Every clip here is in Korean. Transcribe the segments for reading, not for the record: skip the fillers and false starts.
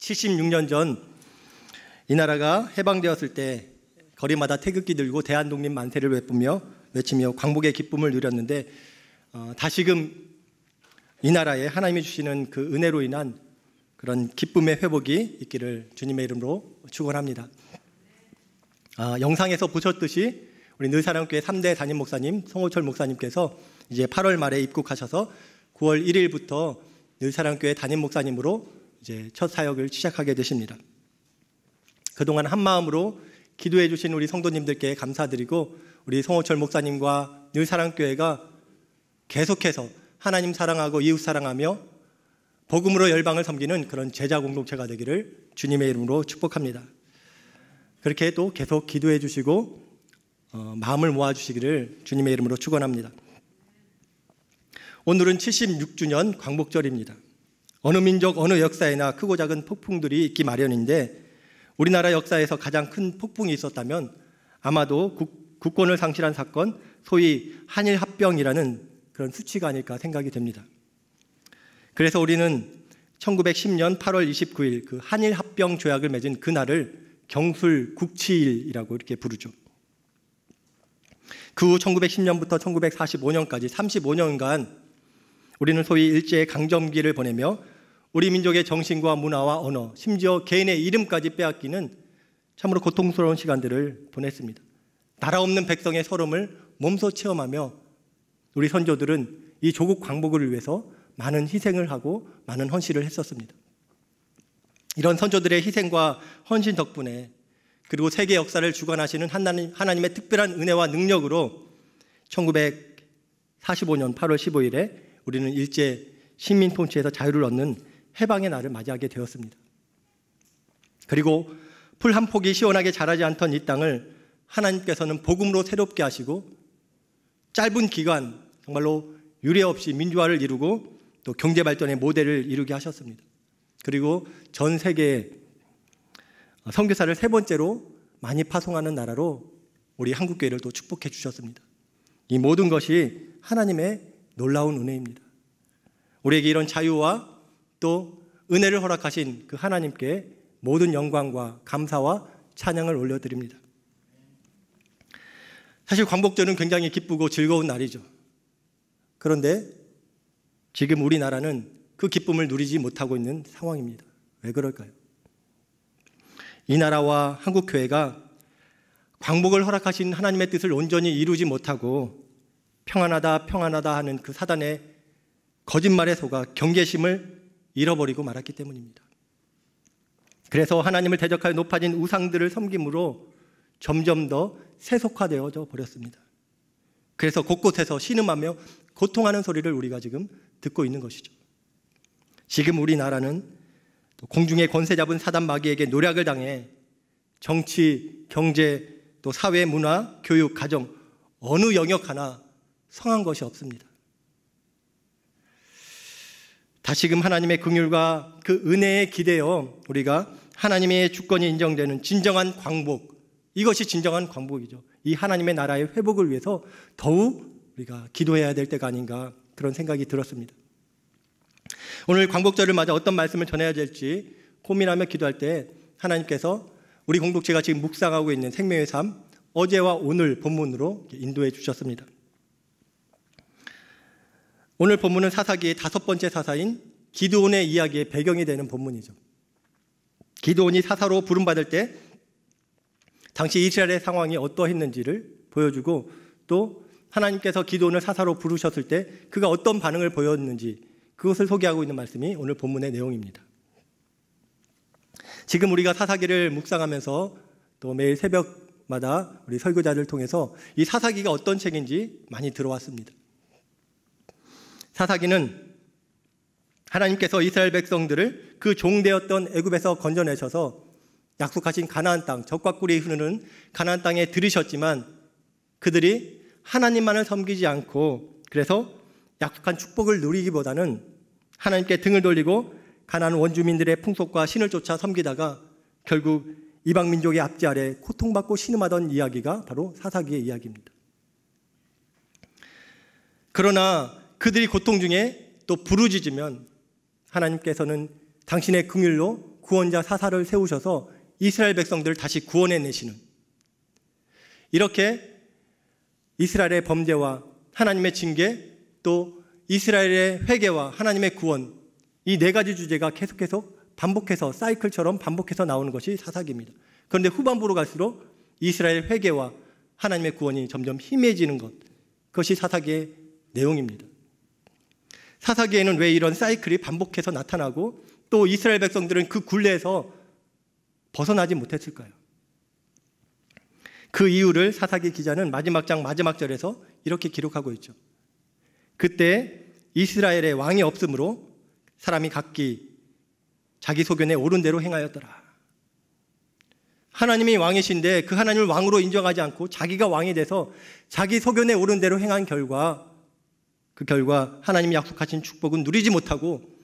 76년 전 이 나라가 해방되었을 때 거리마다 태극기 들고 대한독립 만세를 외치며 광복의 기쁨을 누렸는데 다시금 이 나라에 하나님이 주시는 그 은혜로 인한 그런 기쁨의 회복이 있기를 주님의 이름으로 축원합니다. 영상에서 보셨듯이 우리 늘사랑교회 3대 담임 목사님 송호철 목사님께서 이제 8월 말에 입국하셔서 9월 1일부터 늘사랑교회 담임 목사님으로 이제 첫 사역을 시작하게 되십니다. 그동안 한 마음으로 기도해 주신 우리 성도님들께 감사드리고 우리 송호철 목사님과 늘사랑교회가 계속해서 하나님 사랑하고 이웃 사랑하며 복음으로 열방을 섬기는 그런 제자 공동체가 되기를 주님의 이름으로 축복합니다. 그렇게 또 계속 기도해 주시고 마음을 모아주시기를 주님의 이름으로 축원합니다. 오늘은 76주년 광복절입니다. 어느 민족 어느 역사에나 크고 작은 폭풍들이 있기 마련인데 우리나라 역사에서 가장 큰 폭풍이 있었다면 아마도 국권을 상실한 사건, 소위 한일합병이라는 그런 수치가 아닐까 생각이 됩니다. 그래서 우리는 1910년 8월 29일 그 한일합병 조약을 맺은 그날을 경술국치일이라고 이렇게 부르죠. 그 후 1910년부터 1945년까지 35년간 우리는 소위 일제의 강점기를 보내며 우리 민족의 정신과 문화와 언어, 심지어 개인의 이름까지 빼앗기는 참으로 고통스러운 시간들을 보냈습니다. 나라 없는 백성의 서름을 몸소 체험하며 우리 선조들은 이 조국 광복을 위해서 많은 희생을 하고 많은 헌신을 했었습니다. 이런 선조들의 희생과 헌신 덕분에 그리고 세계 역사를 주관하시는 하나님의 특별한 은혜와 능력으로 1945년 8월 15일에 우리는 일제 식민 통치에서 자유를 얻는 해방의 날을 맞이하게 되었습니다. 그리고 풀 한 폭이 시원하게 자라지 않던 이 땅을 하나님께서는 복음으로 새롭게 하시고 짧은 기간 정말로 유례 없이 민주화를 이루고 또 경제 발전의 모델을 이루게 하셨습니다. 그리고 전 세계에 선교사를 세 번째로 많이 파송하는 나라로 우리 한국교회를 또 축복해 주셨습니다. 이 모든 것이 하나님의 놀라운 은혜입니다. 우리에게 이런 자유와 또 은혜를 허락하신 그 하나님께 모든 영광과 감사와 찬양을 올려드립니다. 사실 광복절은 굉장히 기쁘고 즐거운 날이죠. 그런데 지금 우리나라는 그 기쁨을 누리지 못하고 있는 상황입니다. 왜 그럴까요? 이 나라와 한국교회가 광복을 허락하신 하나님의 뜻을 온전히 이루지 못하고 평안하다 평안하다 하는 그 사단의 거짓말에 속아 경계심을 잃어버리고 말았기 때문입니다. 그래서 하나님을 대적하여 높아진 우상들을 섬김으로 점점 더 세속화되어져 버렸습니다. 그래서 곳곳에서 신음하며 고통하는 소리를 우리가 지금 듣고 있는 것이죠. 지금 우리나라는 공중의 권세 잡은 사단 마귀에게 노략을 당해 정치, 경제, 또 사회, 문화, 교육, 가정 어느 영역 하나 성한 것이 없습니다. 다시금 하나님의 긍휼과 그 은혜에 기대어 우리가 하나님의 주권이 인정되는 진정한 광복, 이것이 진정한 광복이죠. 이 하나님의 나라의 회복을 위해서 더욱 우리가 기도해야 될 때가 아닌가 그런 생각이 들었습니다. 오늘 광복절을 맞아 어떤 말씀을 전해야 될지 고민하며 기도할 때 하나님께서 우리 공동체가 지금 묵상하고 있는 생명의 삶, 어제와 오늘 본문으로 인도해 주셨습니다. 오늘 본문은 사사기의 5번째 사사인 기드온의 이야기의 배경이 되는 본문이죠. 기드온이 사사로 부름받을 때 당시 이스라엘의 상황이 어떠했는지를 보여주고 또 하나님께서 기드온을 사사로 부르셨을 때 그가 어떤 반응을 보였는지 그것을 소개하고 있는 말씀이 오늘 본문의 내용입니다. 지금 우리가 사사기를 묵상하면서 또 매일 새벽마다 우리 설교자들을 통해서 이 사사기가 어떤 책인지 많이 들어왔습니다. 사사기는 하나님께서 이스라엘 백성들을 그 종되었던 애굽에서 건져내셔서 약속하신 가나안 땅, 젖과 꿀이 흐르는 가나안 땅에 들이셨지만 그들이 하나님만을 섬기지 않고 그래서 약속한 축복을 누리기보다는 하나님께 등을 돌리고 가나안 원주민들의 풍속과 신을 쫓아 섬기다가 결국 이방 민족의 압제 아래 고통받고 신음하던 이야기가 바로 사사기의 이야기입니다. 그러나 그들이 고통 중에 또 부르짖으면 하나님께서는 당신의 긍휼로 구원자 사사를 세우셔서 이스라엘 백성들을 다시 구원해내시는, 이렇게 이스라엘의 범죄와 하나님의 징계, 또 이스라엘의 회개와 하나님의 구원, 이 네 가지 주제가 계속해서 반복해서 사이클처럼 반복해서 나오는 것이 사사기입니다. 그런데 후반부로 갈수록 이스라엘 회개와 하나님의 구원이 점점 희미해지는 것, 그것이 사사기의 내용입니다. 사사기에는 왜 이런 사이클이 반복해서 나타나고 또 이스라엘 백성들은 그 굴레에서 벗어나지 못했을까요? 그 이유를 사사기 기자는 마지막 장 마지막 절에서 이렇게 기록하고 있죠. 그때 이스라엘의 왕이 없으므로 사람이 각기 자기 소견에 옳은 대로 행하였더라. 하나님이 왕이신데 그 하나님을 왕으로 인정하지 않고 자기가 왕이 돼서 자기 소견에 옳은 대로 행한 결과, 그 결과 하나님이 약속하신 축복은 누리지 못하고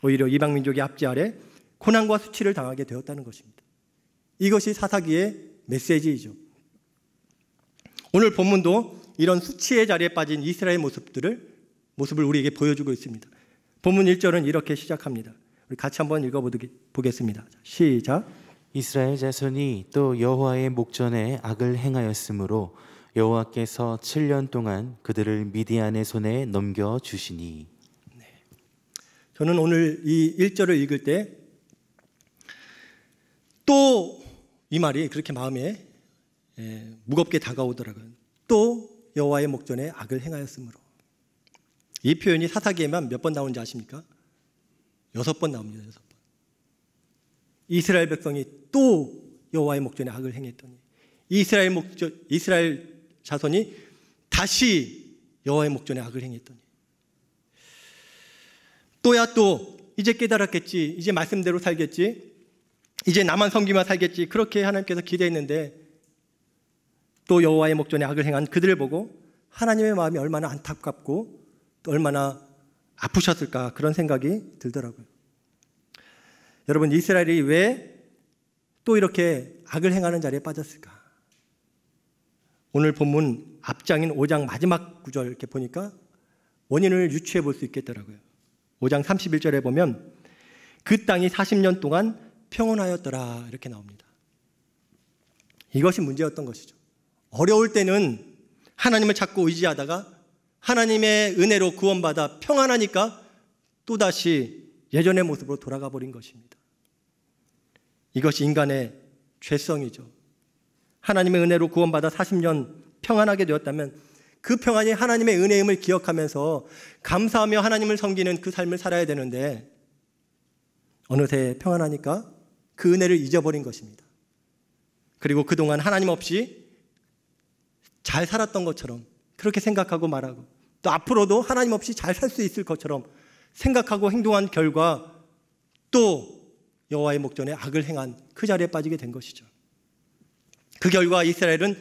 오히려 이방 민족의 압제 아래 고난과 수치를 당하게 되었다는 것입니다. 이것이 사사기의 메시지이죠. 오늘 본문도 이런 수치의 자리에 빠진 이스라엘의 모습을 우리에게 보여주고 있습니다. 본문 1절은 이렇게 시작합니다. 우리 같이 한번 읽어보겠습니다. 시작. 이스라엘 자손이 또 여호와의 목전에 악을 행하였으므로 여호와께서 7년 동안 그들을 미디안의 손에 넘겨주시니. 네. 저는 오늘 이 1절을 읽을 때 또 이 말이 그렇게 마음에 무겁게 다가오더라고요. 또 여호와의 목전에 악을 행하였으므로. 이 표현이 사사기에만 몇 번 나오는지 아십니까? 6번 나옵니다. 6번. 이스라엘 백성이 또 여호와의 목전에 악을 행했더니 이스라엘 자손이 다시 여호와의 목전에 악을 행했더니 또야 또 이제 깨달았겠지, 이제 말씀대로 살겠지, 이제 나만 섬기며 살겠지, 그렇게 하나님께서 기대했는데 또 여호와의 목전에 악을 행한 그들을 보고 하나님의 마음이 얼마나 안타깝고 또 얼마나 아프셨을까, 그런 생각이 들더라고요. 여러분, 이스라엘이 왜 또 이렇게 악을 행하는 자리에 빠졌을까? 오늘 본문 앞장인 5장 마지막 구절 이렇게 보니까 원인을 유추해 볼 수 있겠더라고요. 5장 31절에 보면 그 땅이 40년 동안 평온하였더라 이렇게 나옵니다. 이것이 문제였던 것이죠. 어려울 때는 하나님을 찾고 의지하다가 하나님의 은혜로 구원받아 평안하니까 또다시 예전의 모습으로 돌아가 버린 것입니다. 이것이 인간의 죄성이죠. 하나님의 은혜로 구원받아 40년 평안하게 되었다면 그 평안이 하나님의 은혜임을 기억하면서 감사하며 하나님을 섬기는 그 삶을 살아야 되는데 어느새 평안하니까 그 은혜를 잊어버린 것입니다. 그리고 그동안 하나님 없이 잘 살았던 것처럼 그렇게 생각하고 말하고 또 앞으로도 하나님 없이 잘 살 수 있을 것처럼 생각하고 행동한 결과 또 여호와의 목전에 악을 행한 그 자리에 빠지게 된 것이죠. 그 결과 이스라엘은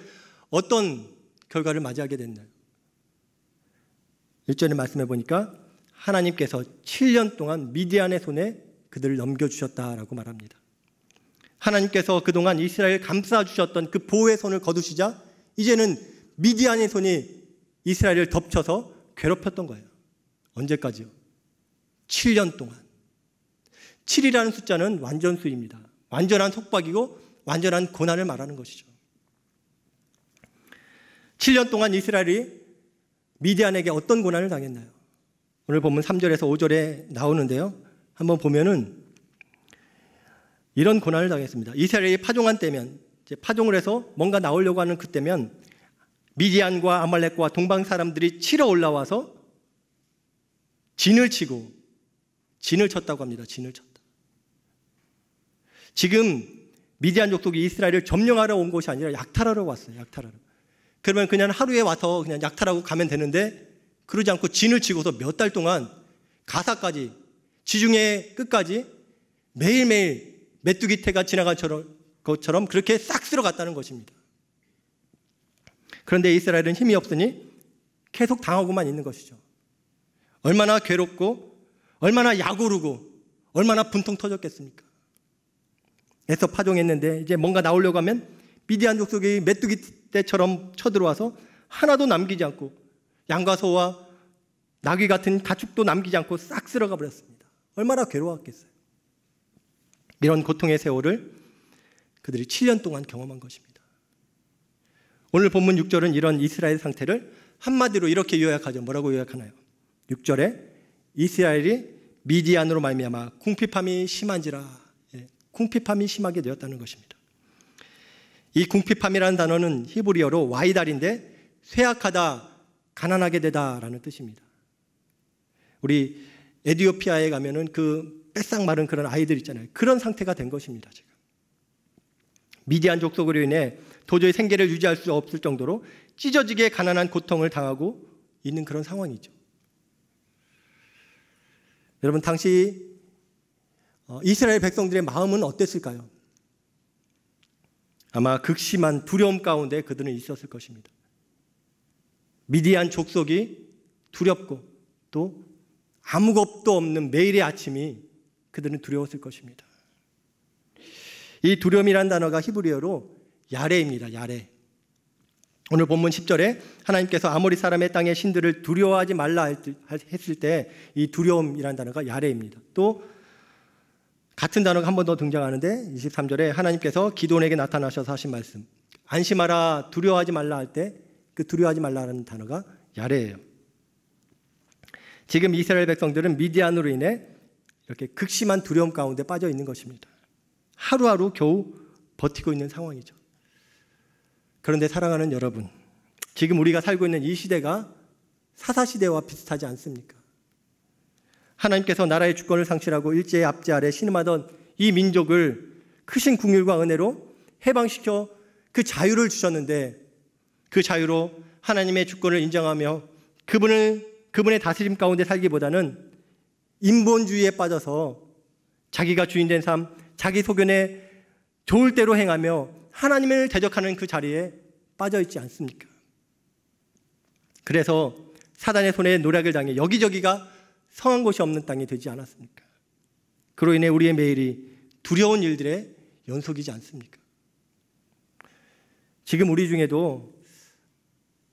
어떤 결과를 맞이하게 됐나요? 1절에 말씀해 보니까 하나님께서 7년 동안 미디안의 손에 그들을 넘겨주셨다라고 말합니다. 하나님께서 그동안 이스라엘 감싸주셨던 그 보호의 손을 거두시자 이제는 미디안의 손이 이스라엘을 덮쳐서 괴롭혔던 거예요. 언제까지요? 7년 동안. 7이라는 숫자는 완전수입니다. 완전한 속박이고 완전한 고난을 말하는 것이죠. 7년 동안 이스라엘이 미디안에게 어떤 고난을 당했나요? 오늘 보면 3절에서 5절에 나오는데요. 한번 보면은 이런 고난을 당했습니다. 이스라엘이 파종한 때면, 이제 파종을 해서 뭔가 나오려고 하는 그때면 미디안과 아말렉과 동방 사람들이 치러 올라와서 진을 치고 진을 쳤다고 합니다. 진을 쳤다. 지금 미디안 족속이 이스라엘을 점령하러 온 것이 아니라 약탈하러 왔어요. 약탈하러. 그러면 그냥 하루에 와서 그냥 약탈하고 가면 되는데 그러지 않고 진을 치고서 몇 달 동안 가사까지 지중해 끝까지 매일매일 메뚜기 태가 지나간 것처럼 그렇게 싹 쓸어갔다는 것입니다. 그런데 이스라엘은 힘이 없으니 계속 당하고만 있는 것이죠. 얼마나 괴롭고 얼마나 약오르고 얼마나 분통 터졌겠습니까? 애써 파종했는데 이제 뭔가 나오려고 하면 미디안 족속이 메뚜기 떼처럼 쳐들어와서 하나도 남기지 않고 양과 소와 나귀 같은 가축도 남기지 않고 싹 쓸어가 버렸습니다. 얼마나 괴로웠겠어요. 이런 고통의 세월을 그들이 7년 동안 경험한 것입니다. 오늘 본문 6절은 이런 이스라엘 상태를 한마디로 이렇게 요약하죠. 뭐라고 요약하나요? 6절에 이스라엘이 미디안으로 말미암아 궁핍함이 심한지라. 궁핍함이 심하게 되었다는 것입니다. 이 궁핍함이라는 단어는 히브리어로 와이달인데 쇠약하다, 가난하게 되다라는 뜻입니다. 우리 에티오피아에 가면은 그 뺏상 마른 그런 아이들 있잖아요. 그런 상태가 된 것입니다. 지금 미디안 족속으로 인해 도저히 생계를 유지할 수 없을 정도로 찢어지게 가난한 고통을 당하고 있는 그런 상황이죠. 여러분, 당시 이스라엘 백성들의 마음은 어땠을까요? 아마 극심한 두려움 가운데 그들은 있었을 것입니다. 미디안 족속이 두렵고 또 아무 겁도 없는 매일의 아침이 그들은 두려웠을 것입니다. 이 두려움이라는 단어가 히브리어로 야레입니다. 야레. 오늘 본문 10절에 하나님께서 아모리 사람의 땅의 신들을 두려워하지 말라 했을 때 이 두려움이라는 단어가 야레입니다. 또 같은 단어가 한 번 더 등장하는데 23절에 하나님께서 기드온에게 나타나셔서 하신 말씀, 안심하라, 두려워하지 말라 할 때 그 두려워하지 말라는 단어가 야레예요. 지금 이스라엘 백성들은 미디안으로 인해 이렇게 극심한 두려움 가운데 빠져 있는 것입니다. 하루하루 겨우 버티고 있는 상황이죠. 그런데 사랑하는 여러분, 지금 우리가 살고 있는 이 시대가 사사시대와 비슷하지 않습니까? 하나님께서 나라의 주권을 상실하고 일제의 압제 아래 신음하던 이 민족을 크신 긍휼과 은혜로 해방시켜 그 자유를 주셨는데, 그 자유로 하나님의 주권을 인정하며 그분의 다스림 가운데 살기보다는 인본주의에 빠져서 자기가 주인된 삶, 자기 소견에 좋을 대로 행하며 하나님을 대적하는 그 자리에 빠져 있지 않습니까? 그래서 사단의 손에 노략을 당해 여기저기가 성한 곳이 없는 땅이 되지 않았습니까? 그로 인해 우리의 매일이 두려운 일들의 연속이지 않습니까? 지금 우리 중에도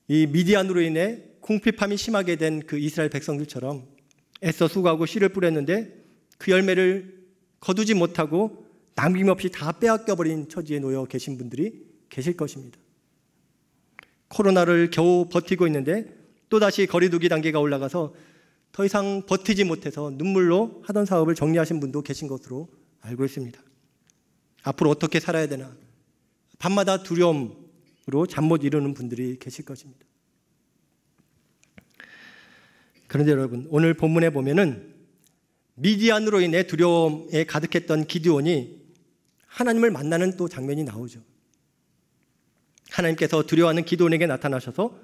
이 미디안으로 인해 궁핍함이 심하게 된 그 이스라엘 백성들처럼 애써 수고하고 씨를 뿌렸는데 그 열매를 거두지 못하고 남김없이 다 빼앗겨버린 처지에 놓여 계신 분들이 계실 것입니다. 코로나를 겨우 버티고 있는데 또다시 거리두기 단계가 올라가서 더 이상 버티지 못해서 눈물로 하던 사업을 정리하신 분도 계신 것으로 알고 있습니다. 앞으로 어떻게 살아야 되나, 밤마다 두려움으로 잠 못 이루는 분들이 계실 것입니다. 그런데 여러분, 오늘 본문에 보면은 미디안으로 인해 두려움에 가득했던 기드온이 하나님을 만나는 또 장면이 나오죠. 하나님께서 두려워하는 기드온에게 나타나셔서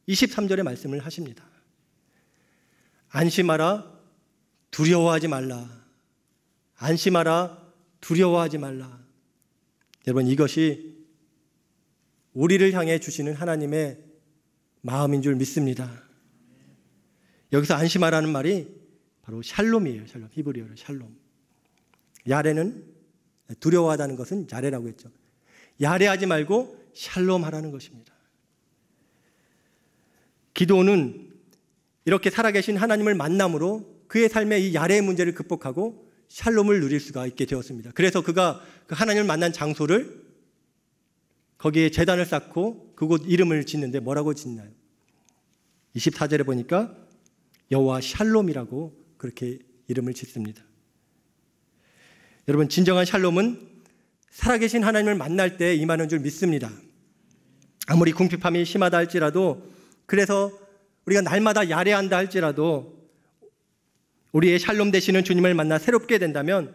23절의 말씀을 하십니다. 안심하라, 두려워하지 말라. 안심하라, 두려워하지 말라. 여러분, 이것이 우리를 향해 주시는 하나님의 마음인 줄 믿습니다. 여기서 안심하라는 말이 바로 샬롬이에요. 샬롬, 히브리어로 샬롬. 야레는 두려워하다는 것은 야레라고 했죠. 야레하지 말고 샬롬하라는 것입니다. 기도는 이렇게 살아계신 하나님을 만남으로 그의 삶의 이 야레의 문제를 극복하고 샬롬을 누릴 수가 있게 되었습니다. 그래서 그가 그 하나님을 만난 장소를 거기에 제단을 쌓고 그곳 이름을 짓는데 뭐라고 짓나요? 24절에 보니까 여호와 샬롬이라고 그렇게 이름을 짓습니다. 여러분, 진정한 샬롬은 살아계신 하나님을 만날 때 임하는 줄 믿습니다. 아무리 궁핍함이 심하다 할지라도, 그래서 우리가 날마다 야레한다 할지라도 우리의 샬롬 되시는 주님을 만나 새롭게 된다면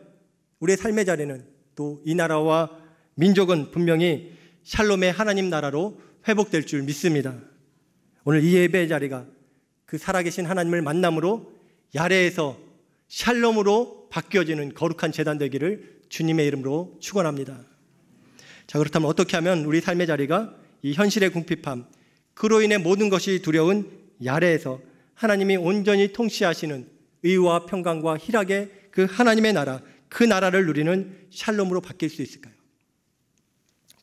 우리의 삶의 자리는, 또 이 나라와 민족은 분명히 샬롬의 하나님 나라로 회복될 줄 믿습니다. 오늘 이 예배의 자리가 그 살아계신 하나님을 만남으로 야레에서 샬롬으로 바뀌어지는 거룩한 제단 되기를 주님의 이름으로 축원합니다. 자, 그렇다면 어떻게 하면 우리 삶의 자리가 이 현실의 궁핍함, 그로 인해 모든 것이 두려운 야레에서 하나님이 온전히 통치하시는 의와 평강과 희락의 그 하나님의 나라, 그 나라를 누리는 샬롬으로 바뀔 수 있을까요?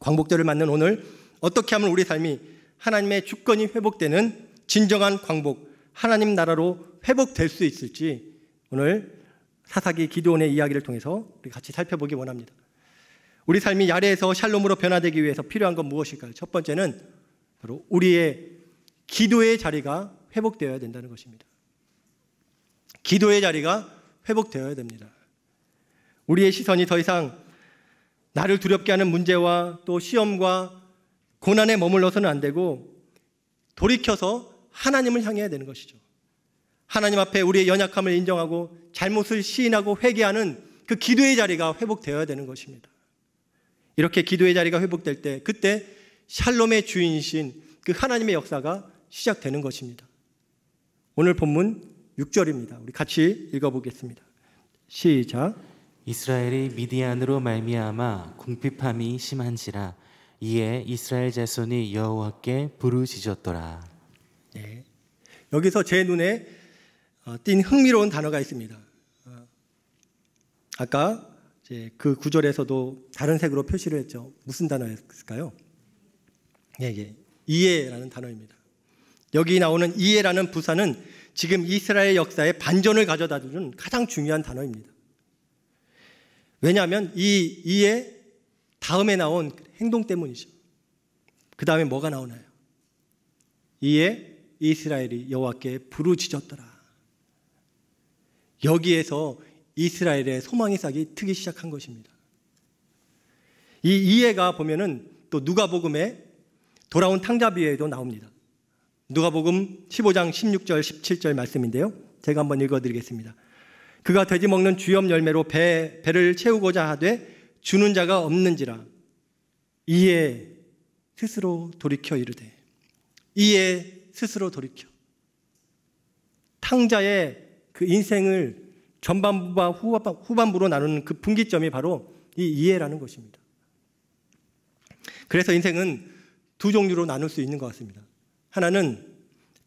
광복절을 맞는 오늘 어떻게 하면 우리 삶이 하나님의 주권이 회복되는 진정한 광복, 하나님 나라로 회복될 수 있을지 오늘 사사기 기드온의 이야기를 통해서 우리 같이 살펴보기 원합니다. 우리 삶이 야레에서 샬롬으로 변화되기 위해서 필요한 건 무엇일까요? 첫 번째는 바로 우리의 기도의 자리가 회복되어야 된다는 것입니다. 기도의 자리가 회복되어야 됩니다. 우리의 시선이 더 이상 나를 두렵게 하는 문제와 또 시험과 고난에 머물러서는 안 되고 돌이켜서 하나님을 향해야 되는 것이죠. 하나님 앞에 우리의 연약함을 인정하고 잘못을 시인하고 회개하는 그 기도의 자리가 회복되어야 되는 것입니다. 이렇게 기도의 자리가 회복될 때 그때 샬롬의 주인이신 그 하나님의 역사가 시작되는 것입니다. 오늘 본문 6절입니다. 우리 같이 읽어보겠습니다. 시작. 이스라엘이 미디안으로 말미암아 궁핍함이 심한지라 이에 이스라엘 자손이 여호와께 부르짖었더라. 네. 여기서 제 눈에 띈 흥미로운 단어가 있습니다. 아까 이제 그 구절에서도 다른 색으로 표시를 했죠. 무슨 단어였을까요? 이해라는 단어입니다. 여기 나오는 이해라는 부사는 지금 이스라엘 역사의 반전을 가져다주는 가장 중요한 단어입니다. 왜냐하면 이 이해 다음에 나온 행동 때문이죠. 그 다음에 뭐가 나오나요? 이에 이스라엘이 여호와께 부르짖었더라. 여기에서 이스라엘의 소망이 싹이 트기 시작한 것입니다. 이 이해가 보면은 또 누가복음에 돌아온 탕자비에도 나옵니다. 누가복음 15장 16절 17절 말씀인데요. 제가 한번 읽어드리겠습니다. 그가 돼지 먹는 주염 열매로 배를 채우고자 하되 주는 자가 없는지라 이에 스스로 돌이켜 이르되 이에 스스로 돌이켜. 탕자의 그 인생을 전반부와 후반부로 나누는 그 분기점이 바로 이 이해라는 것입니다. 그래서 인생은 두 종류로 나눌 수 있는 것 같습니다. 하나는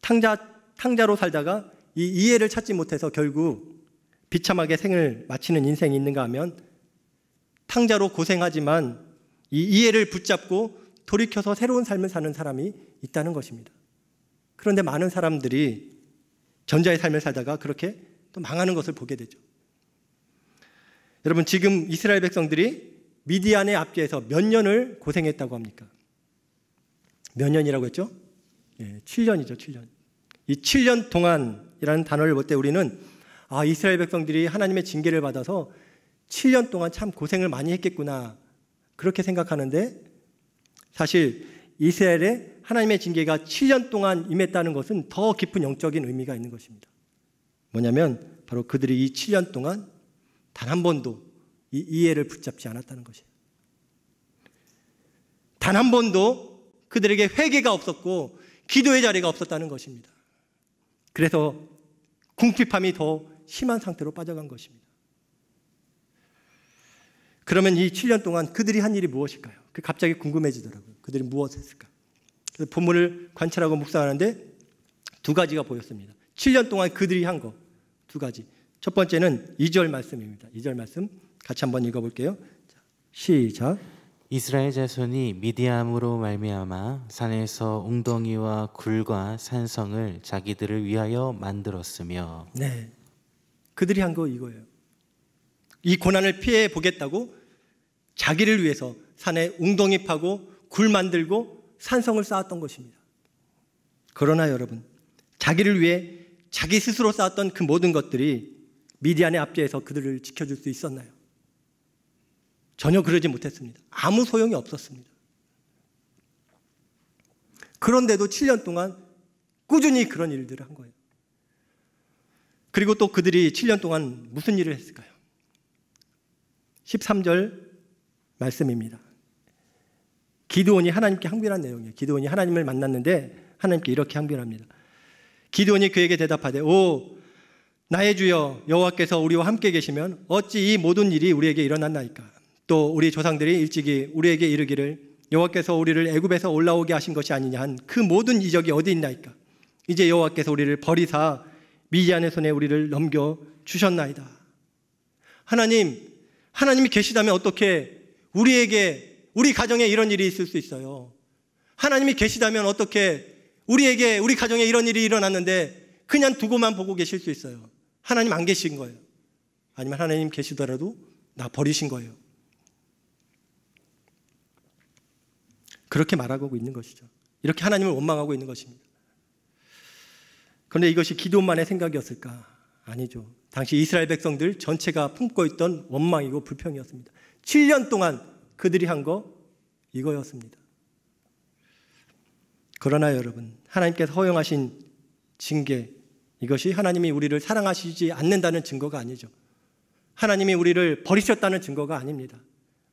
탕자로 살다가 이 이해를 찾지 못해서 결국 비참하게 생을 마치는 인생이 있는가 하면 탕자로 고생하지만 이 이해를 붙잡고 돌이켜서 새로운 삶을 사는 사람이 있다는 것입니다. 그런데 많은 사람들이 전자의 삶을 살다가 그렇게 또 망하는 것을 보게 되죠. 여러분, 지금 이스라엘 백성들이 미디안의 압제에서 몇 년을 고생했다고 합니까? 몇 년이라고 했죠? 7년이죠, 7년. 이 7년 동안이라는 단어를 볼 때 우리는 이스라엘 백성들이 하나님의 징계를 받아서 7년 동안 참 고생을 많이 했겠구나 그렇게 생각하는데 사실 이스라엘의 하나님의 징계가 7년 동안 임했다는 것은 더 깊은 영적인 의미가 있는 것입니다. 뭐냐면 바로 그들이 이 7년 동안 단 한 번도 이 이해를 붙잡지 않았다는 것이에요. 단 한 번도 그들에게 회개가 없었고 기도의 자리가 없었다는 것입니다. 그래서 궁핍함이 더 심한 상태로 빠져간 것입니다. 그러면 이 7년 동안 그들이 한 일이 무엇일까요? 갑자기 궁금해지더라고요. 그들이 무엇을 했을까? 그래서 본문을 관찰하고 묵상하는데 두 가지가 보였습니다. 7년 동안 그들이 한 거 두 가지. 첫 번째는 2절 말씀입니다. 2절 말씀 같이 한번 읽어볼게요. 시작. 이스라엘 자손이 미디안으로 말미암아 산에서 웅덩이와 굴과 산성을 자기들을 위하여 만들었으며. 네, 그들이 한 거 이거예요. 이 고난을 피해 보겠다고 자기를 위해서 산에 웅덩이 파고 굴 만들고 산성을 쌓았던 것입니다. 그러나 여러분, 자기를 위해 자기 스스로 쌓았던 그 모든 것들이 미디안의 압제에서 그들을 지켜줄 수 있었나요? 전혀 그러지 못했습니다. 아무 소용이 없었습니다. 그런데도 7년 동안 꾸준히 그런 일들을 한 거예요. 그리고 또 그들이 7년 동안 무슨 일을 했을까요? 13절 말씀입니다. 기드온이 하나님께 항변한 내용이에요. 기드온이 하나님을 만났는데 하나님께 이렇게 항변합니다. 기드온이 그에게 대답하되 오 나의 주여 여호와께서 우리와 함께 계시면 어찌 이 모든 일이 우리에게 일어났나이까. 또 우리 조상들이 일찍이 우리에게 이르기를 여호와께서 우리를 애굽에서 올라오게 하신 것이 아니냐 한 그 모든 이적이 어디 있나이까. 이제 여호와께서 우리를 버리사 미디안의 손에 우리를 넘겨 주셨나이다. 하나님이 계시다면 어떻게 우리 가정에 이런 일이 있을 수 있어요? 하나님이 계시다면 어떻게 우리 가정에 이런 일이 일어났는데 그냥 두고만 보고 계실 수 있어요? 하나님 안 계신 거예요. 아니면 하나님 계시더라도 나 버리신 거예요. 그렇게 말하고 있는 것이죠. 이렇게 하나님을 원망하고 있는 것입니다. 그런데 이것이 기드온만의 생각이었을까? 아니죠. 당시 이스라엘 백성들 전체가 품고 있던 원망이고 불평이었습니다. 7년 동안 그들이 한 거 이거였습니다. 그러나 여러분, 하나님께서 허용하신 징계, 이것이 하나님이 우리를 사랑하시지 않는다는 증거가 아니죠. 하나님이 우리를 버리셨다는 증거가 아닙니다.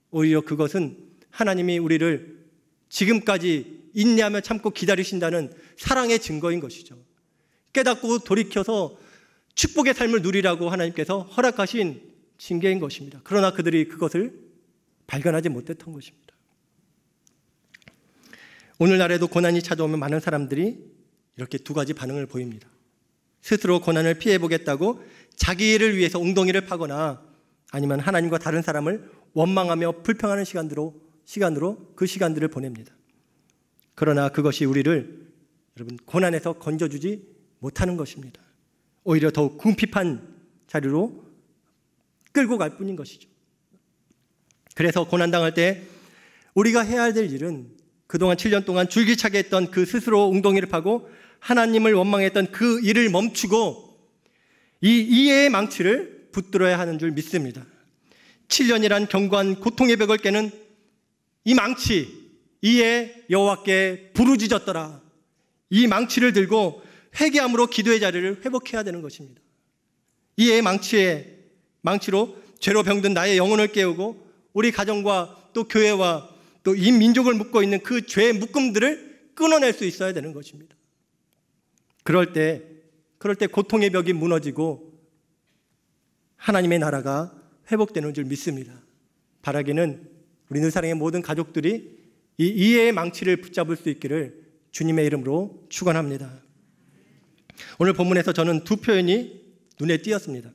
오히려 그것은 하나님이 우리를 지금까지 인내하며 참고 기다리신다는 사랑의 증거인 것이죠. 깨닫고 돌이켜서 축복의 삶을 누리라고 하나님께서 허락하신 징계인 것입니다. 그러나 그들이 그것을 발견하지 못했던 것입니다. 오늘날에도 고난이 찾아오면 많은 사람들이 이렇게 두 가지 반응을 보입니다. 스스로 고난을 피해보겠다고 자기를 위해서 웅덩이를 파거나 아니면 하나님과 다른 사람을 원망하며 불평하는 시간으로 그 시간들을 보냅니다. 그러나 그것이 우리를 여러분 고난에서 건져주지 못하는 것입니다. 오히려 더욱 궁핍한 자리로 끌고 갈 뿐인 것이죠. 그래서 고난당할 때 우리가 해야 될 일은 그동안 7년 동안 줄기차게 했던 그 스스로 웅덩이를 파고 하나님을 원망했던 그 일을 멈추고 이 이해의 망치를 붙들어야 하는 줄 믿습니다. 7년이란 견고한 고통의 벽을 깨는 이 망치, 이에 여호와께 부르짖었더라. 이 망치를 들고 회개함으로 기도의 자리를 회복해야 되는 것입니다. 이에 망치로 죄로 병든 나의 영혼을 깨우고 우리 가정과 또 교회와 또 이 민족을 묶고 있는 그 죄의 묶음들을 끊어낼 수 있어야 되는 것입니다. 그럴 때 고통의 벽이 무너지고 하나님의 나라가 회복되는 줄 믿습니다. 바라기는 우리 늘사랑의 모든 가족들이 이 이해의 망치를 붙잡을 수 있기를 주님의 이름으로 축원합니다. 오늘 본문에서 저는 두 표현이 눈에 띄었습니다.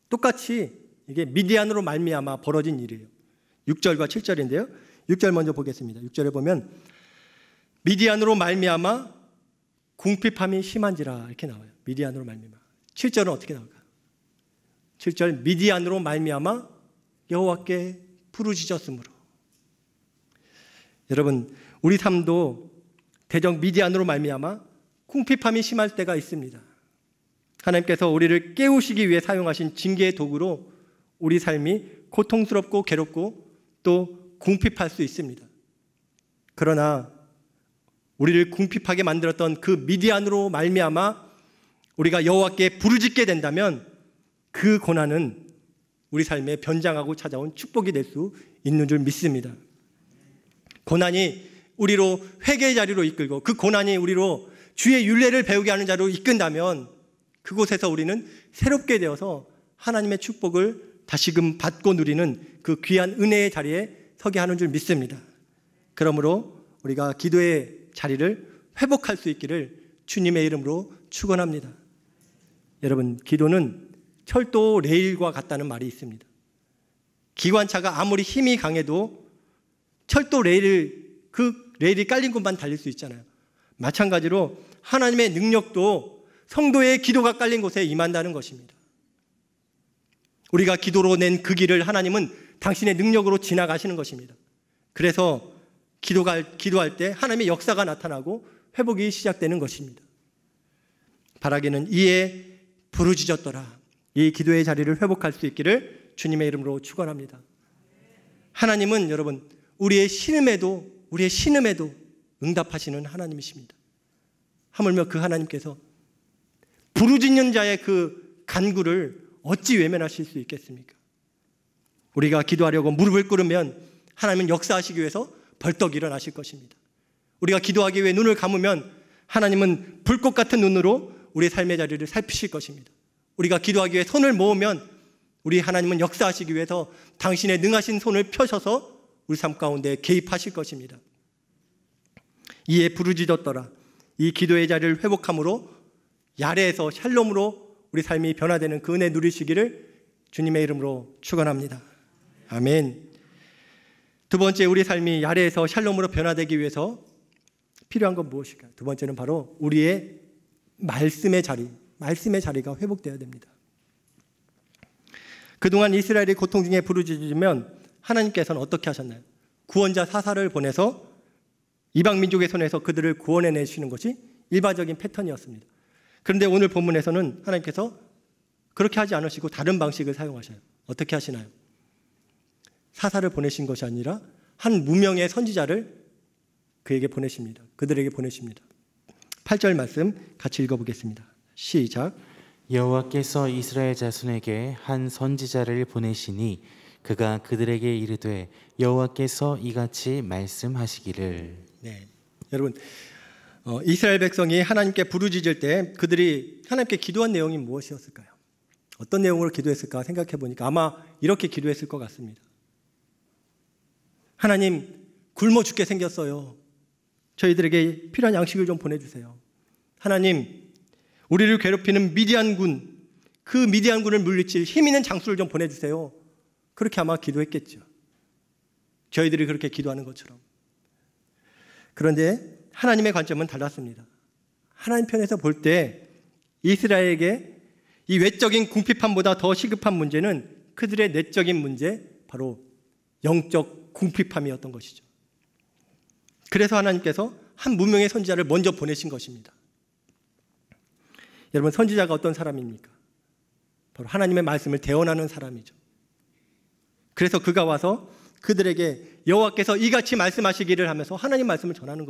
똑같이 이게 미디안으로 말미암아 벌어진 일이에요. 6절과 7절인데요. 6절 먼저 보겠습니다. 6절에 보면 미디안으로 말미암아 궁핍함이 심한지라 이렇게 나와요. 미디안으로 말미암아. 7절은 어떻게 나올까요? 7절 미디안으로 말미암아 여호와께 부르짖었으므로. 여러분, 우리 삶도 대적 미디안으로 말미암아 궁핍함이 심할 때가 있습니다. 하나님께서 우리를 깨우시기 위해 사용하신 징계의 도구로 우리 삶이 고통스럽고 괴롭고 또 궁핍할 수 있습니다. 그러나 우리를 궁핍하게 만들었던 그 미디안으로 말미암아 우리가 여호와께 부르짖게 된다면 그 고난은 우리 삶에 변장하고 찾아온 축복이 될 수 있는 줄 믿습니다. 고난이 우리로 회개의 자리로 이끌고 그 고난이 우리로 주의 율례를 배우게 하는 자리로 이끈다면 그곳에서 우리는 새롭게 되어서 하나님의 축복을 다시금 받고 누리는 그 귀한 은혜의 자리에 서게 하는 줄 믿습니다. 그러므로 우리가 기도의 자리를 회복할 수 있기를 주님의 이름으로 축원합니다. 여러분, 기도는 철도 레일과 같다는 말이 있습니다. 기관차가 아무리 힘이 강해도 철도 그 레일이 깔린 곳만 달릴 수 있잖아요. 마찬가지로 하나님의 능력도 성도의 기도가 깔린 곳에 임한다는 것입니다. 우리가 기도로 낸 그 길을 하나님은 당신의 능력으로 지나가시는 것입니다. 그래서 기도할 때 하나님의 역사가 나타나고 회복이 시작되는 것입니다. 바라기는 이에 부르짖었더라. 이 기도의 자리를 회복할 수 있기를 주님의 이름으로 축원합니다. 하나님은 여러분 우리의 신음에도 응답하시는 하나님이십니다. 하물며 그 하나님께서 부르짖는 자의 그 간구를 어찌 외면하실 수 있겠습니까? 우리가 기도하려고 무릎을 꿇으면 하나님은 역사하시기 위해서 벌떡 일어나실 것입니다. 우리가 기도하기 위해 눈을 감으면 하나님은 불꽃 같은 눈으로 우리의 삶의 자리를 살피실 것입니다. 우리가 기도하기 위해 손을 모으면 우리 하나님은 역사하시기 위해서 당신의 능하신 손을 펴셔서 우리 삶 가운데 개입하실 것입니다. 이에 부르짖었더라. 이 기도의 자리를 회복함으로 야레에서 샬롬으로 우리 삶이 변화되는 그 은혜 누리시기를 주님의 이름으로 축원합니다. 아멘. 두 번째, 우리 삶이 야레에서 샬롬으로 변화되기 위해서 필요한 건 무엇일까요? 두 번째는 바로 우리의 말씀의 자리가 회복되어야 됩니다. 그동안 이스라엘이 고통 중에 부르짖으면 하나님께서는 어떻게 하셨나요? 구원자 사사를 보내서 이방 민족의 손에서 그들을 구원해내시는 것이 일반적인 패턴이었습니다. 그런데 오늘 본문에서는 하나님께서 그렇게 하지 않으시고 다른 방식을 사용하셔요. 어떻게 하시나요? 사사를 보내신 것이 아니라 한 무명의 선지자를 그에게 보내십니다. 그들에게 보내십니다. 8절 말씀 같이 읽어보겠습니다. 시작. 여호와께서 이스라엘 자손에게 한 선지자를 보내시니 그가 그들에게 이르되 여호와께서 이같이 말씀하시기를. 네, 여러분 이스라엘 백성이 하나님께 부르짖을 때 그들이 하나님께 기도한 내용이 무엇이었을까요? 어떤 내용으로 기도했을까 생각해 보니까 아마 이렇게 기도했을 것 같습니다. 하나님, 굶어 죽게 생겼어요. 저희들에게 필요한 양식을 좀 보내주세요. 하나님, 우리를 괴롭히는 미디안군, 그 미디안군을 물리칠 힘 있는 장수를 좀 보내주세요. 그렇게 아마 기도했겠죠. 저희들이 그렇게 기도하는 것처럼. 그런데 하나님의 관점은 달랐습니다. 하나님 편에서 볼 때 이스라엘에게 이 외적인 궁핍함보다 더 시급한 문제는 그들의 내적인 문제, 바로 영적 궁핍함이었던 것이죠. 그래서 하나님께서 한 무명의 선지자를 먼저 보내신 것입니다. 여러분, 선지자가 어떤 사람입니까? 바로 하나님의 말씀을 대언하는 사람이죠. 그래서 그가 와서 그들에게 여호와께서 이같이 말씀하시기를 하면서 하나님 말씀을 전하는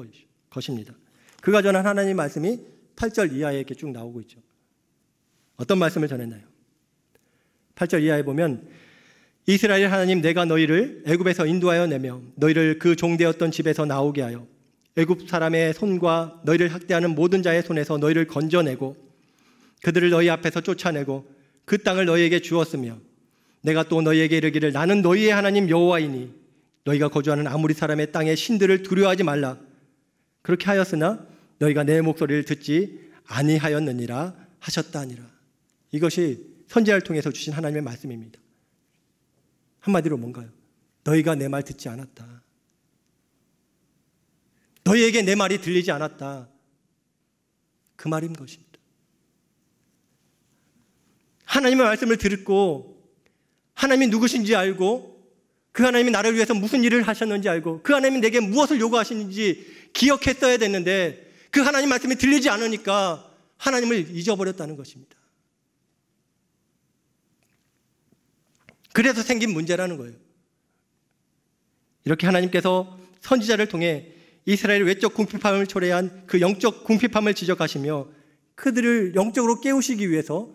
것입니다. 그가 전한 하나님 말씀이 8절 이하에 이렇게 쭉 나오고 있죠. 어떤 말씀을 전했나요? 8절 이하에 보면 이스라엘 하나님, 내가 너희를 애굽에서 인도하여 내며 너희를 그 종되었던 집에서 나오게 하여 애굽 사람의 손과 너희를 학대하는 모든 자의 손에서 너희를 건져내고 그들을 너희 앞에서 쫓아내고 그 땅을 너희에게 주었으며 내가 또 너희에게 이르기를 나는 너희의 하나님 여호와이니 너희가 거주하는 아무리 사람의 땅의 신들을 두려워하지 말라. 그렇게 하였으나 너희가 내 목소리를 듣지 아니하였느니라 하셨다 하니라. 이것이 선지자를 통해서 주신 하나님의 말씀입니다. 한마디로 뭔가요? 너희가 내 말 듣지 않았다. 너희에게 내 말이 들리지 않았다. 그 말인 것입니다. 하나님의 말씀을 듣고 하나님이 누구신지 알고 그 하나님이 나를 위해서 무슨 일을 하셨는지 알고 그 하나님이 내게 무엇을 요구하시는지 기억했어야 됐는데 그 하나님 말씀이 들리지 않으니까 하나님을 잊어버렸다는 것입니다. 그래서 생긴 문제라는 거예요. 이렇게 하나님께서 선지자를 통해 이스라엘 외적 궁핍함을 초래한 그 영적 궁핍함을 지적하시며 그들을 영적으로 깨우시기 위해서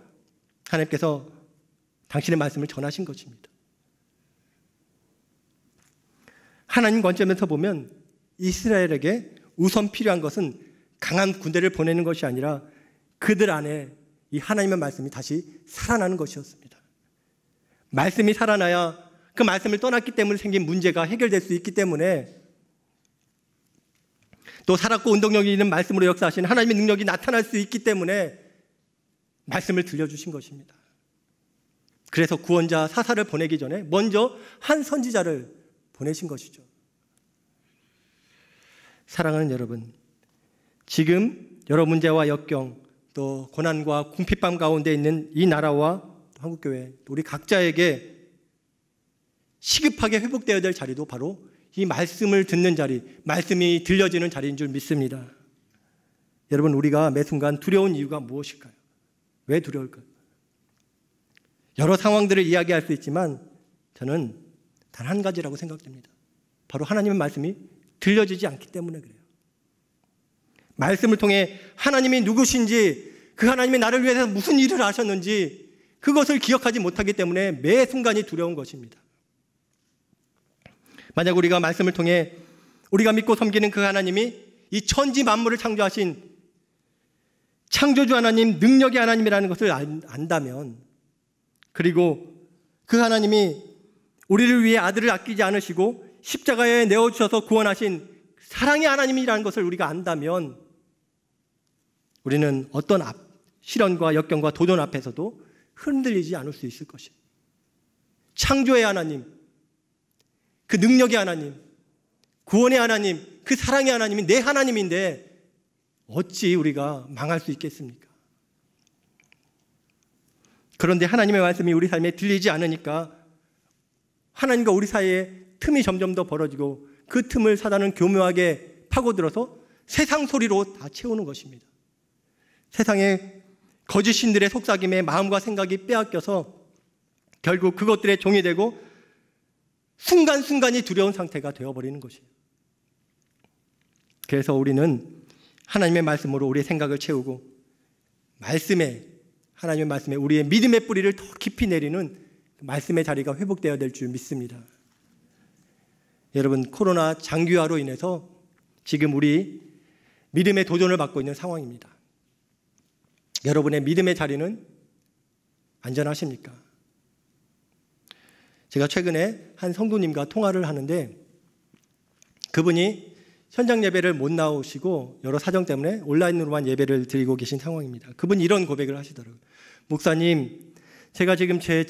하나님께서 당신의 말씀을 전하신 것입니다. 하나님 관점에서 보면 이스라엘에게 우선 필요한 것은 강한 군대를 보내는 것이 아니라 그들 안에 이 하나님의 말씀이 다시 살아나는 것이었습니다. 말씀이 살아나야 그 말씀을 떠났기 때문에 생긴 문제가 해결될 수 있기 때문에 또 살았고 운동력이 있는 말씀으로 역사하신 하나님의 능력이 나타날 수 있기 때문에 말씀을 들려주신 것입니다. 그래서 구원자 사사를 보내기 전에 먼저 한 선지자를 보내신 것이죠. 사랑하는 여러분, 지금 여러 문제와 역경 또 고난과 궁핍함 가운데 있는 이 나라와 한국교회 우리 각자에게 시급하게 회복되어야 될 자리도 바로 이 말씀을 듣는 자리, 말씀이 들려지는 자리인 줄 믿습니다. 여러분, 우리가 매 순간 두려운 이유가 무엇일까요? 왜 두려울까요? 여러 상황들을 이야기할 수 있지만 저는 단 한 가지라고 생각됩니다. 바로 하나님의 말씀이 들려지지 않기 때문에 그래요. 말씀을 통해 하나님이 누구신지, 그 하나님이 나를 위해서 무슨 일을 하셨는지 그것을 기억하지 못하기 때문에 매 순간이 두려운 것입니다. 만약 우리가 말씀을 통해 우리가 믿고 섬기는 그 하나님이 이 천지 만물을 창조하신 창조주 하나님, 능력의 하나님이라는 것을 안다면, 그리고 그 하나님이 우리를 위해 아들을 아끼지 않으시고 십자가에 내어주셔서 구원하신 사랑의 하나님이라는 것을 우리가 안다면 우리는 어떤 시련과 역경과 도전 앞에서도 흔들리지 않을 수 있을 것입니다. 창조의 하나님, 그 능력의 하나님, 구원의 하나님, 그 사랑의 하나님이 내 하나님인데 어찌 우리가 망할 수 있겠습니까? 그런데 하나님의 말씀이 우리 삶에 들리지 않으니까 하나님과 우리 사이에 틈이 점점 더 벌어지고 그 틈을 사단은 교묘하게 파고들어서 세상 소리로 다 채우는 것입니다. 세상의 거짓 신들의 속삭임에 마음과 생각이 빼앗겨서 결국 그것들의 종이 되고 순간순간이 두려운 상태가 되어버리는 것이에요. 그래서 우리는 하나님의 말씀으로 우리의 생각을 채우고 하나님의 말씀에 우리의 믿음의 뿌리를 더 깊이 내리는 말씀의 자리가 회복되어야 될 줄 믿습니다. 여러분, 코로나 장기화로 인해서 지금 우리 믿음의 도전을 받고 있는 상황입니다. 여러분의 믿음의 자리는 안전하십니까? 제가 최근에 한 성도님과 통화를 하는데 그분이 현장 예배를 못 나오시고 여러 사정 때문에 온라인으로만 예배를 드리고 계신 상황입니다. 그분이 이런 고백을 하시더라고요. 목사님, 제가 지금 제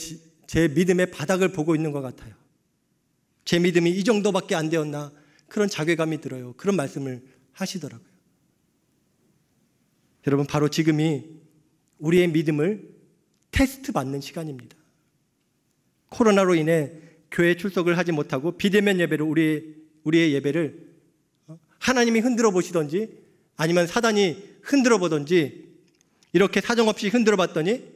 믿음의 바닥을 보고 있는 것 같아요. 제 믿음이 이 정도밖에 안 되었나, 그런 자괴감이 들어요. 그런 말씀을 하시더라고요. 여러분, 바로 지금이 우리의 믿음을 테스트 받는 시간입니다. 코로나로 인해 교회 출석을 하지 못하고 비대면 예배로 우리의 예배를 하나님이 흔들어 보시던지 아니면 사단이 흔들어 보던지 이렇게 사정없이 흔들어 봤더니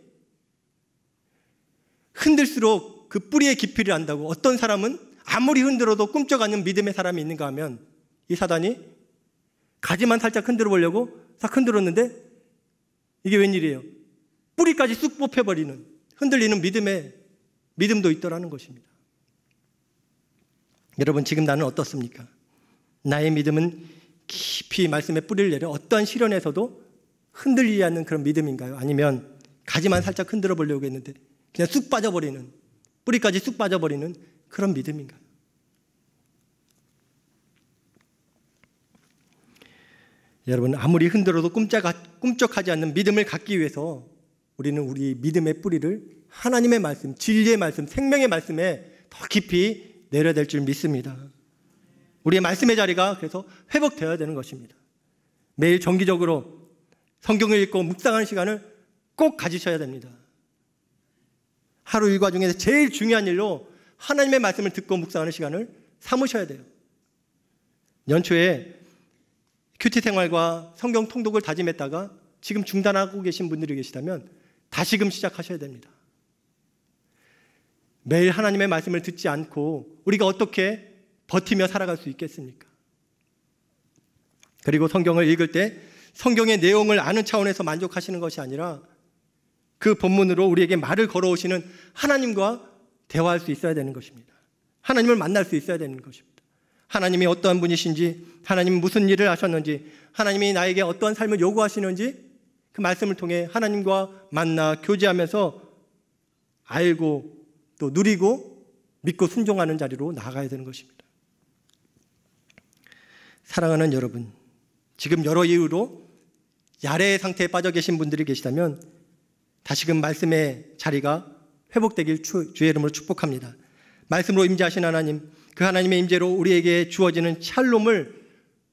흔들수록 그 뿌리의 깊이를 안다고. 어떤 사람은 아무리 흔들어도 꿈쩍하는 믿음의 사람이 있는가 하면 이 사단이 가지만 살짝 흔들어 보려고 싹 흔들었는데 이게 웬일이에요? 뿌리까지 쑥 뽑혀버리는, 흔들리는 믿음도 있더라는 것입니다. 여러분, 지금 나는 어떻습니까? 나의 믿음은 깊이 말씀의 뿌리를 내려 어떠한 시련에서도 흔들리지 않는 그런 믿음인가요? 아니면 가지만 살짝 흔들어 보려고 했는데 그냥 쑥 빠져버리는, 뿌리까지 쑥 빠져버리는 그런 믿음인가요? 여러분, 아무리 흔들어도 꿈쩍하지 않는 믿음을 갖기 위해서 우리는 우리 믿음의 뿌리를 하나님의 말씀, 진리의 말씀, 생명의 말씀에 더 깊이 내려야 될 줄 믿습니다. 우리의 말씀의 자리가 그래서 회복되어야 되는 것입니다. 매일 정기적으로 성경을 읽고 묵상하는 시간을 꼭 가지셔야 됩니다. 하루 일과 중에서 제일 중요한 일로 하나님의 말씀을 듣고 묵상하는 시간을 삼으셔야 돼요. 연초에 큐티 생활과 성경 통독을 다짐했다가 지금 중단하고 계신 분들이 계시다면 다시금 시작하셔야 됩니다. 매일 하나님의 말씀을 듣지 않고 우리가 어떻게 버티며 살아갈 수 있겠습니까? 그리고 성경을 읽을 때 성경의 내용을 아는 차원에서 만족하시는 것이 아니라 그 본문으로 우리에게 말을 걸어오시는 하나님과 대화할 수 있어야 되는 것입니다. 하나님을 만날 수 있어야 되는 것입니다. 하나님이 어떠한 분이신지, 하나님이 무슨 일을 하셨는지, 하나님이 나에게 어떠한 삶을 요구하시는지 그 말씀을 통해 하나님과 만나 교제하면서 알고 또 누리고 믿고 순종하는 자리로 나아가야 되는 것입니다. 사랑하는 여러분, 지금 여러 이유로 야레의 상태에 빠져 계신 분들이 계시다면 다시금 말씀의 자리가 회복되길 주의 이름으로 축복합니다. 말씀으로 임재하신 하나님, 그 하나님의 임재로 우리에게 주어지는 샬롬을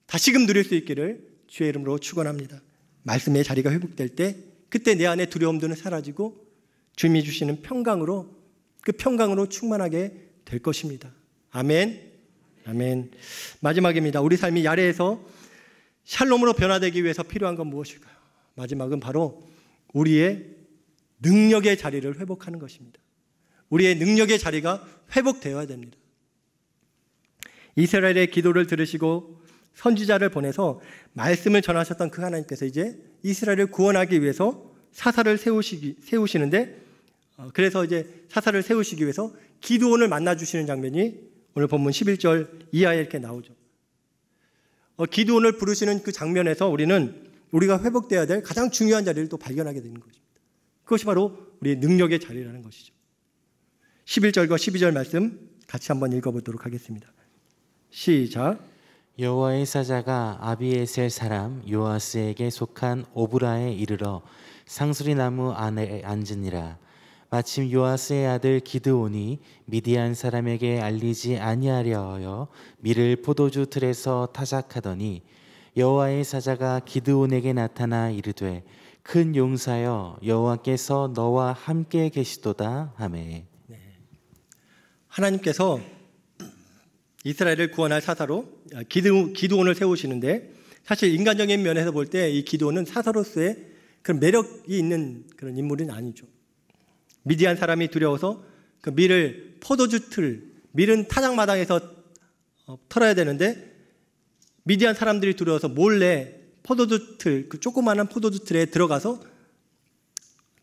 다시금 누릴 수 있기를 주의 이름으로 축원합니다. 말씀의 자리가 회복될 때 그때 내 안에 두려움들은 사라지고 주님이 주시는 평강으로, 그 평강으로 충만하게 될 것입니다. 아멘. 아멘. 마지막입니다. 우리 삶이 야레에서 샬롬으로 변화되기 위해서 필요한 건 무엇일까요? 마지막은 바로 우리의 능력의 자리를 회복하는 것입니다. 우리의 능력의 자리가 회복되어야 됩니다. 이스라엘의 기도를 들으시고 선지자를 보내서 말씀을 전하셨던 그 하나님께서 이제 이스라엘을 구원하기 위해서 사사를 세우시는데, 그래서 이제 사사를 세우시기 위해서 기드온을 만나주시는 장면이 오늘 본문 11절 이하에 이렇게 나오죠. 기드온을 부르시는 그 장면에서 우리가 회복되어야 될 가장 중요한 자리를 또 발견하게 되는 것입니다. 그것이 바로 우리의 능력의 자리라는 것이죠. 11절과 12절 말씀 같이 한번 읽어보도록 하겠습니다. 시작. 여호와의 사자가 아비에셀 사람 요아스에게 속한 오브라에 이르러 상수리 나무 안에 앉으니라. 마침 요아스의 아들 기드온이 미디안 사람에게 알리지 아니하려 하여 밀을 포도주 틀에서 타작하더니 여호와의 사자가 기드온에게 나타나 이르되 큰 용사여 여호와께서 너와 함께 계시도다 하매. 하나님께서 이스라엘을 구원할 사사로 기드온을 세우시는데, 사실 인간적인 면에서 볼 때 이 기드온은 사사로서의 그런 매력이 있는 그런 인물은 아니죠. 미디안 사람이 두려워서 그 밀을 밀은 타작마당에서 털어야 되는데, 미디안 사람들이 두려워서 몰래 그 조그마한 포도주 틀에 들어가서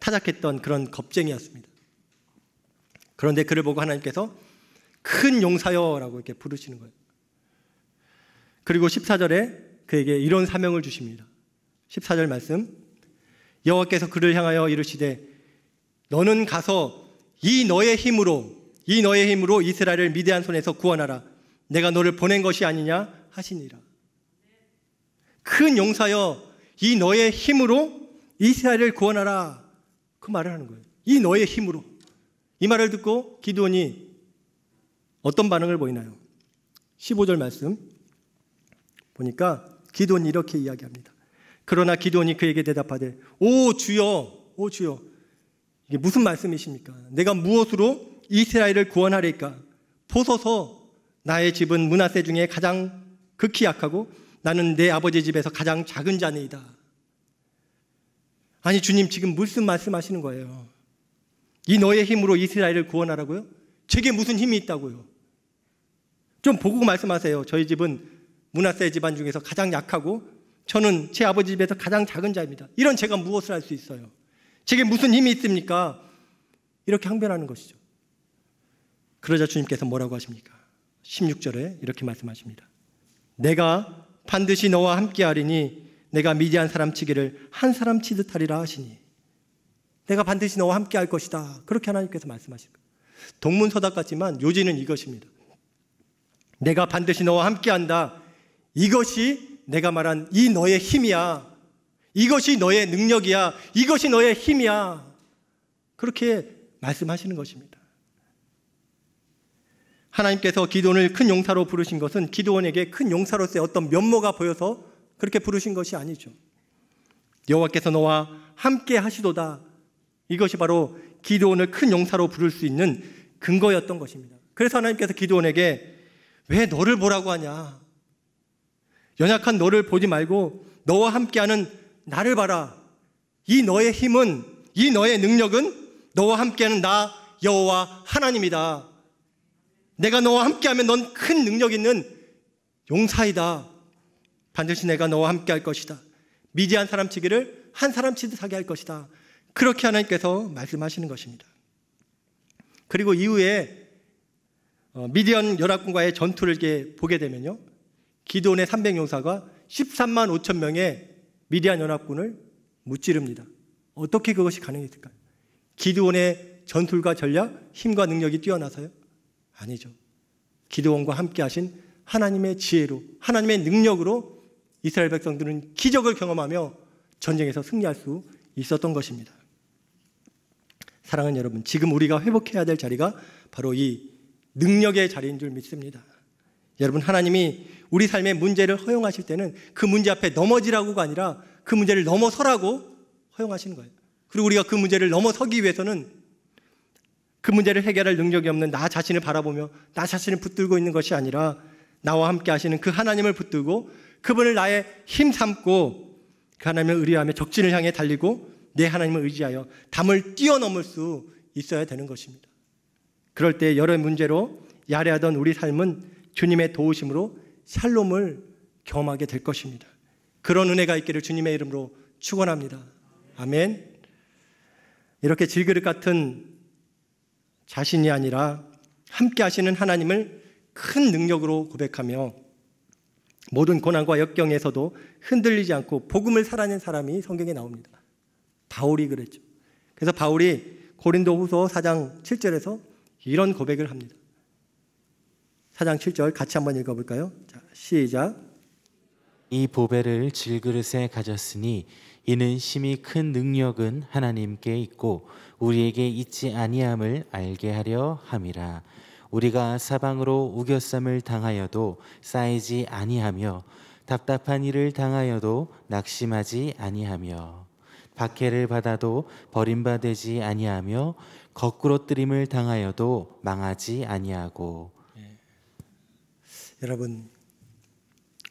타작했던 그런 겁쟁이였습니다. 그런데 그를 보고 하나님께서 큰 용사여라고 이렇게 부르시는 거예요. 그리고 14절에 그에게 이런 사명을 주십니다. 14절 말씀, 여호와께서 그를 향하여 이르시되 너는 가서 이 너의 힘으로 이스라엘을 미디안 손에서 구원하라. 내가 너를 보낸 것이 아니냐 하시니라. 큰 용사여, 이 너의 힘으로 이스라엘을 구원하라. 그 말을 하는 거예요. 이 너의 힘으로. 이 말을 듣고 기드온이 어떤 반응을 보이나요? 15절 말씀 보니까 기드온이 이렇게 이야기합니다. 그러나 기드온이 그에게 대답하되 오 주여, 오 주여, 이게 무슨 말씀이십니까? 내가 무엇으로 이스라엘을 구원하리까? 보소서 나의 집은 므낫세 중에 가장 극히 약하고 나는 내 아버지 집에서 가장 작은 자니이다. 아니 주님, 지금 무슨 말씀하시는 거예요? 이 너의 힘으로 이스라엘을 구원하라고요? 제게 무슨 힘이 있다고요? 좀 보고 말씀하세요. 저희 집은 므낫세 집안 중에서 가장 약하고 저는 제 아버지 집에서 가장 작은 자입니다. 이런 제가 무엇을 할 수 있어요? 제게 무슨 힘이 있습니까? 이렇게 항변하는 것이죠. 그러자 주님께서 뭐라고 하십니까? 16절에 이렇게 말씀하십니다. 내가 반드시 너와 함께하리니 내가 미디안 사람 치기를 한 사람 치듯 하리라 하시니. 내가 반드시 너와 함께할 것이다. 그렇게 하나님께서 말씀하실 거예요. 동문서답 같지만 요지는 이것입니다. 내가 반드시 너와 함께한다. 이것이 내가 말한 이 너의 힘이야. 이것이 너의 능력이야. 이것이 너의 힘이야. 그렇게 말씀하시는 것입니다. 하나님께서 기드온을 큰 용사로 부르신 것은 기드온에게 큰 용사로서의 어떤 면모가 보여서 그렇게 부르신 것이 아니죠. 여호와께서 너와 함께 하시도다. 이것이 바로 기드온을 큰 용사로 부를 수 있는 근거였던 것입니다. 그래서 하나님께서 기드온에게 왜 너를 보라고 하냐? 연약한 너를 보지 말고 너와 함께하는 나를 봐라. 이 너의 힘은, 이 너의 능력은 너와 함께하는 나 여호와 하나님이다. 내가 너와 함께하면 넌 큰 능력 있는 용사이다. 반드시 내가 너와 함께할 것이다. 미디안 사람 치기를 한 사람 치듯 하게 할 것이다. 그렇게 하나님께서 말씀하시는 것입니다. 그리고 이후에 미디안 연합군과의 전투를 이렇게 보게 되면요, 기드온의 300용사가 13만 5천 명의 미디안 연합군을 무찌릅니다. 어떻게 그것이 가능했을까요? 기드온의 전술과 전략, 힘과 능력이 뛰어나서요? 아니죠. 기드온과 함께 하신 하나님의 지혜로, 하나님의 능력으로 이스라엘 백성들은 기적을 경험하며 전쟁에서 승리할 수 있었던 것입니다. 사랑하는 여러분, 지금 우리가 회복해야 될 자리가 바로 이 능력의 자리인 줄 믿습니다. 여러분, 하나님이 우리 삶의 문제를 허용하실 때는 그 문제 앞에 넘어지라고가 아니라 그 문제를 넘어서라고 허용하시는 거예요. 그리고 우리가 그 문제를 넘어서기 위해서는 그 문제를 해결할 능력이 없는 나 자신을 바라보며 나 자신을 붙들고 있는 것이 아니라 나와 함께 하시는 그 하나님을 붙들고 그분을 나의 힘 삼고 그 하나님을 의뢰하며 적진을 향해 달리고 내 하나님을 의지하여 담을 뛰어넘을 수 있어야 되는 것입니다. 그럴 때 여러 문제로 야래하던 우리 삶은 주님의 도우심으로 샬롬을 경험하게 될 것입니다. 그런 은혜가 있기를 주님의 이름으로 축원합니다. 아멘. 이렇게 질그릇 같은 자신이 아니라 함께 하시는 하나님을 큰 능력으로 고백하며 모든 고난과 역경에서도 흔들리지 않고 복음을 살아낸 사람이 성경에 나옵니다. 바울이 그랬죠. 그래서 바울이 고린도후서 4장 7절에서 이런 고백을 합니다. 4장 7절 같이 한번 읽어볼까요? 자, 시작. 이 보배를 질그릇에 가졌으니 이는 심히 큰 능력은 하나님께 있고 우리에게 있지 아니함을 알게 하려 함이라. 우리가 사방으로 우겨쌈을 당하여도 쌓이지 아니하며 답답한 일을 당하여도 낙심하지 아니하며 박해를 받아도 버림받지 아니하며 거꾸로 뜨림을 당하여도 망하지 아니하고. 여러분,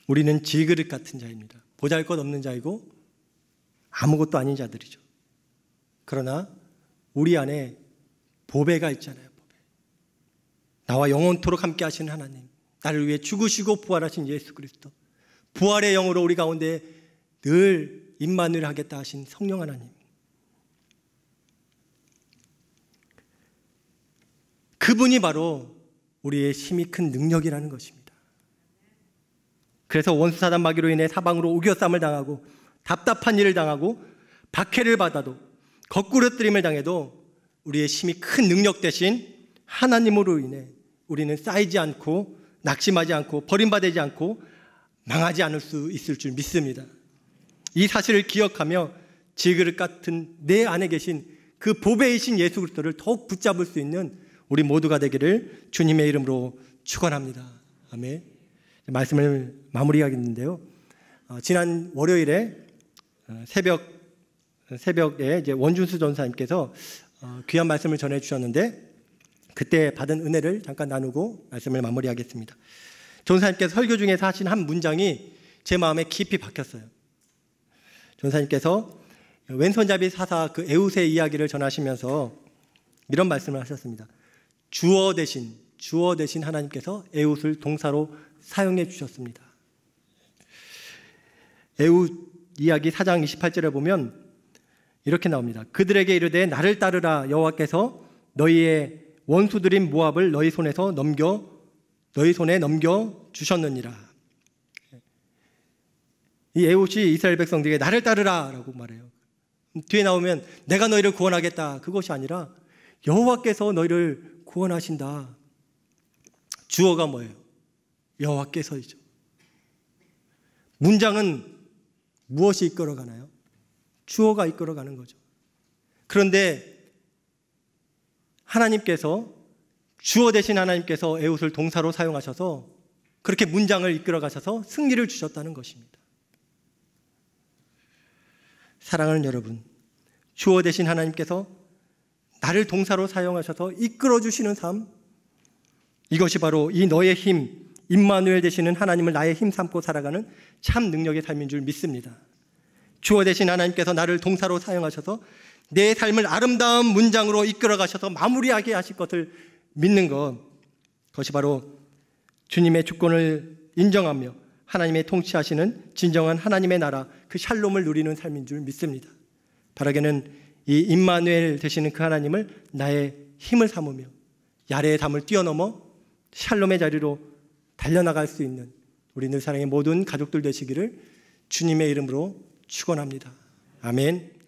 우리는 질그릇 같은 자입니다. 보잘것없는 자이고 아무것도 아닌 자들이죠. 그러나 우리 안에 보배가 있잖아요. 보배. 나와 영원토록 함께 하시는 하나님, 나를 위해 죽으시고 부활하신 예수 그리스도, 부활의 영으로 우리 가운데 늘 임마누엘 하겠다 하신 성령 하나님, 그분이 바로 우리의 힘이 큰 능력이라는 것입니다. 그래서 원수사단 마귀로 인해 사방으로 우겨쌈을 당하고 답답한 일을 당하고 박해를 받아도 거꾸로 뜨림을 당해도 우리의 힘이 큰 능력 대신 하나님으로 인해 우리는 쌓이지 않고 낙심하지 않고 버림받지 않고 망하지 않을 수 있을 줄 믿습니다. 이 사실을 기억하며 질그릇 같은 내 안에 계신 그 보배이신 예수 그리스도를 더욱 붙잡을 수 있는 우리 모두가 되기를 주님의 이름으로 축원합니다. 아멘. 말씀을 마무리하겠는데요. 지난 월요일에 새벽에 이제 원준수 전사님께서 귀한 말씀을 전해 주셨는데, 그때 받은 은혜를 잠깐 나누고 말씀을 마무리하겠습니다. 전사님께서 설교 중에서 하신 한 문장이 제 마음에 깊이 박혔어요. 전사님께서 왼손잡이 사사 그 에웃의 이야기를 전하시면서 이런 말씀을 하셨습니다. 주어 대신 하나님께서 에웃을 동사로 사용해 주셨습니다. 에웃 이야기 4장 28절에 보면 이렇게 나옵니다. 그들에게 이르되 나를 따르라. 여호와께서 너희의 원수들인 모압을 너희 손에 넘겨 주셨느니라. 이 에웃이 이스라엘 백성들에게 나를 따르라 라고 말해요. 뒤에 나오면 내가 너희를 구원하겠다, 그것이 아니라 여호와께서 너희를 구원하신다. 주어가 뭐예요? 여호와께서이죠. 문장은 무엇이 이끌어가나요? 주어가 이끌어가는 거죠. 그런데 하나님께서, 주어 대신 하나님께서 에웃을 동사로 사용하셔서 그렇게 문장을 이끌어가셔서 승리를 주셨다는 것입니다. 사랑하는 여러분, 주어 대신 하나님께서 나를 동사로 사용하셔서 이끌어주시는 삶, 이것이 바로 이 너의 힘, 임마누엘 되시는 하나님을 나의 힘 삼고 살아가는 참 능력의 삶인 줄 믿습니다. 주어 대신 하나님께서 나를 동사로 사용하셔서 내 삶을 아름다운 문장으로 이끌어가셔서 마무리하게 하실 것을 믿는 것, 그것이 바로 주님의 주권을 인정하며 하나님의 통치하시는 진정한 하나님의 나라, 그 샬롬을 누리는 삶인 줄 믿습니다. 바라게는 이 임마누엘 되시는 그 하나님을 나의 힘을 삼으며 야레의 담을 뛰어넘어 샬롬의 자리로 달려나갈 수 있는 우리 늘 사랑의 모든 가족들 되시기를 주님의 이름으로 축원합니다. 아멘.